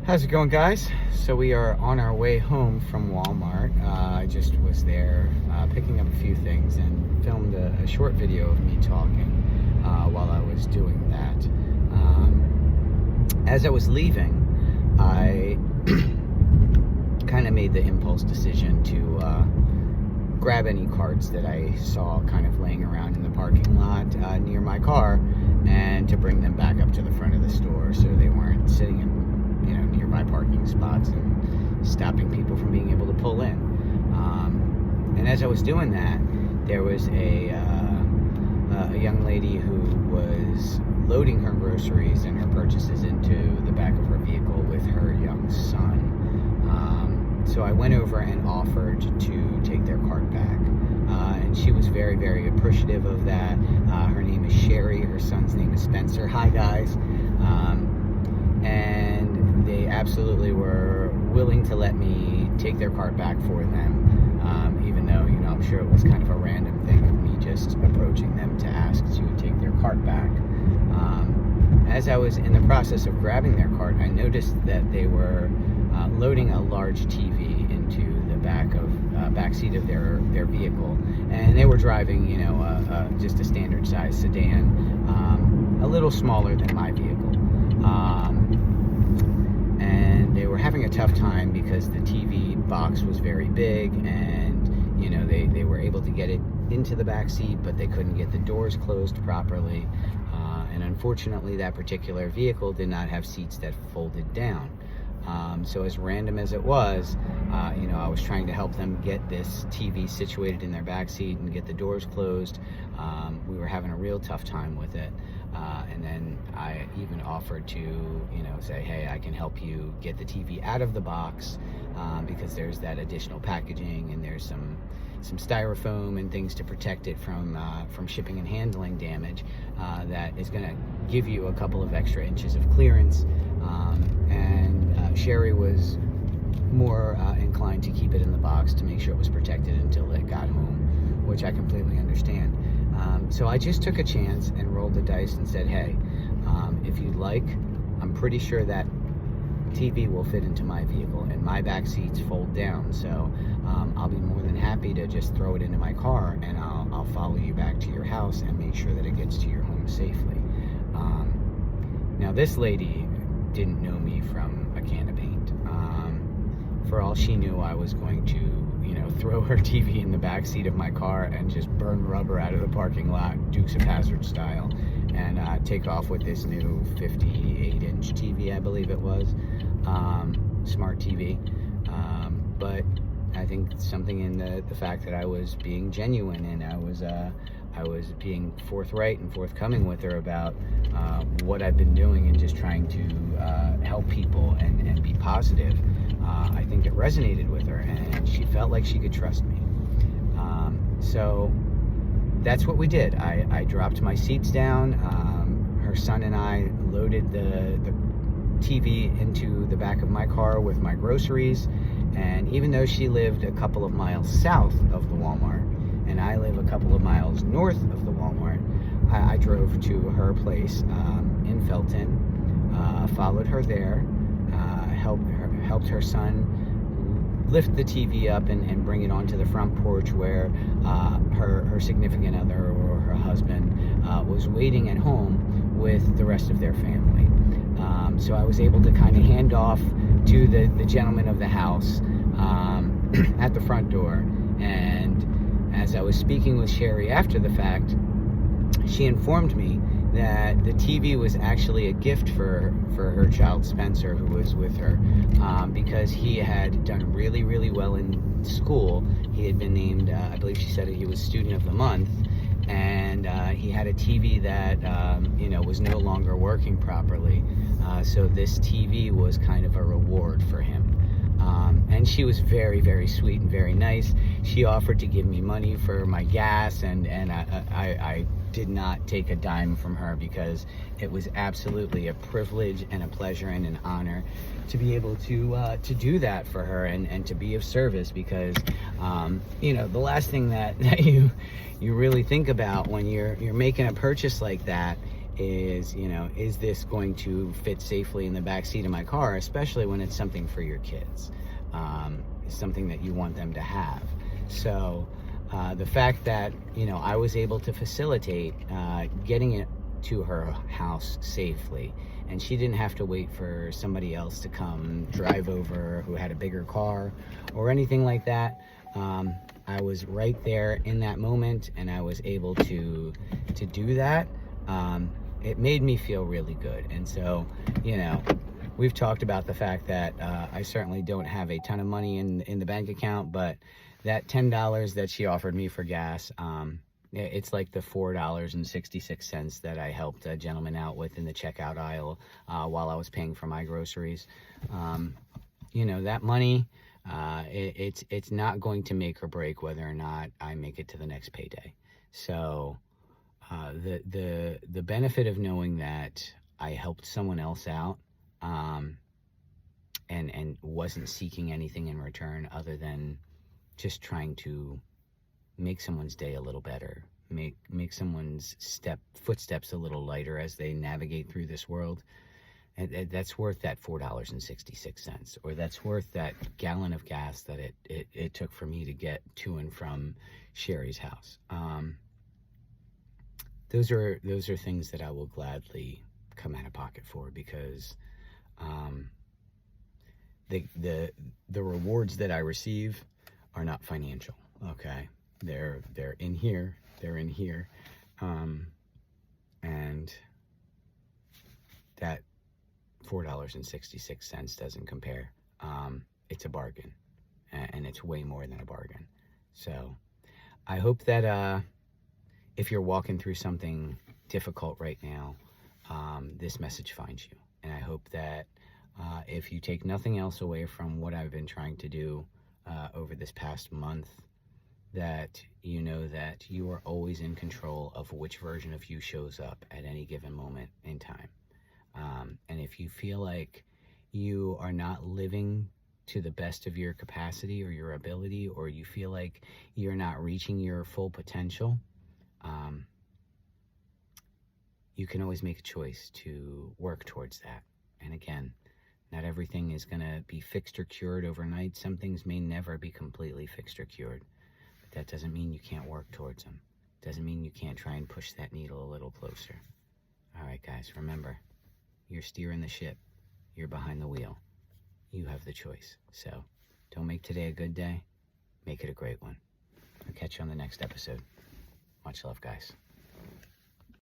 How's it going, guys? So we are on our way home from Walmart. I just was there picking up a few things and filmed a short video of me talking while I was doing that. As I was leaving, I kind of made the impulse decision to grab any carts that I saw kind of laying around in the parking lot near my car, and to bring them back up to the front of the store so they weren't sitting in nearby parking spots and stopping people from being able to pull in. And as I was doing that, there was a young lady who was loading her groceries and her purchases into the back of her vehicle with her young son. So I went over and offered to take their cart back. And she was very, very appreciative of that. Her name is Sherry. Her son's name is Spencer. Hi, guys. And they absolutely were willing to let me take their cart back for them, even though, I'm sure it was kind of a random thing of me just approaching them to ask to take their cart back. As I was in the process of grabbing their cart, I noticed that they were loading a large TV into the back seat of their vehicle, and they were driving, just a standard size sedan, a little smaller than my vehicle. And they were having a tough time because the TV box was very big, and they were able to get it into the back seat, but they couldn't get the doors closed properly. And unfortunately, that particular vehicle did not have seats that folded down. So as random as it was, I was trying to help them get this TV situated in their back seat and get the doors closed. We were having a real tough time with it. And then I even offered to, say, hey, I can help you get the TV out of the box, because there's that additional packaging, and there's some styrofoam and things to protect it from shipping and handling damage, that is going to give you a couple of extra inches of clearance. And Sherry was more inclined to keep it in the box to make sure it was protected until it got home, which I completely understand. So I just took a chance and rolled the dice and said, hey, if you'd like, I'm pretty sure that TV will fit into my vehicle, and my back seats fold down, so I'll be more than happy to just throw it into my car, and I'll follow you back to your house and make sure that it gets to your home safely. Now, this lady didn't know me from a can of paint. For all she knew, I was going to throw her TV in the back seat of my car and just burn rubber out of the parking lot, Dukes of Hazzard style, and take off with this new 58-inch TV, I believe it was, smart TV. But I think something in the fact that I was being genuine, and I was being forthright and forthcoming with her about what I've been doing and just trying to help people and be positive. I think it resonated with her, and she felt like she could trust me. So that's what we did. I dropped my seats down. Her son and I loaded the TV into the back of my car with my groceries. And even though she lived a couple of miles south of the Walmart, and I live a couple of miles north of the Walmart, I drove to her place in Felton, followed her there, helped her son lift the TV up and bring it onto the front porch where her significant other or her husband was waiting at home with the rest of their family. So I was able to kind of hand off to the gentleman of the house at the front door. And as I was speaking with Sherry after the fact, she informed me that the TV was actually a gift for her child Spencer, who was with her, because he had done really, really well in school. He had been named, I believe she said he was Student of the Month, and he had a TV that was no longer working properly. So this TV was kind of a reward for him. And she was very, very sweet and very nice. She offered to give me money for my gas, and I did not take a dime from her, because it was absolutely a privilege and a pleasure and an honor to be able to do that for her and to be of service, because the last thing that you really think about when you're making a purchase like that is, is this going to fit safely in the back seat of my car, especially when it's something for your kids, something that you want them to have. So the fact that, I was able to facilitate getting it to her house safely, and she didn't have to wait for somebody else to come drive over who had a bigger car or anything like that. I was right there in that moment, and I was able to do that. It made me feel really good. And so, we've talked about the fact that I certainly don't have a ton of money in the bank account, but that $10 that she offered me for gas, it's like the $4.66 that I helped a gentleman out with in the checkout aisle while I was paying for my groceries. That money, it's not going to make or break whether or not I make it to the next payday. So the benefit of knowing that I helped someone else out, and wasn't seeking anything in return other than just trying to make someone's day a little better, make someone's footsteps a little lighter as they navigate through this world. And that's worth that $4.66, or that's worth that gallon of gas that it took for me to get to and from Sherry's house. Those are things that I will gladly come out of pocket for, because the rewards that I receive are not financial. Okay, they're in here. They're in here, and that $4.66 doesn't compare. It's a bargain, and it's way more than a bargain. So I hope that if you're walking through something difficult right now, this message finds you. And I hope that if you take nothing else away from what I've been trying to do over this past month, that you know that you are always in control of which version of you shows up at any given moment in time. And if you feel like you are not living to the best of your capacity or your ability, or you feel like you're not reaching your full potential, you can always make a choice to work towards that. And again, not everything is going to be fixed or cured overnight. Some things may never be completely fixed or cured, but that doesn't mean you can't work towards them. Doesn't mean you can't try and push that needle a little closer. All right, guys, remember, you're steering the ship. You're behind the wheel. You have the choice. So don't make today a good day. Make it a great one. I'll catch you on the next episode. Much love, guys.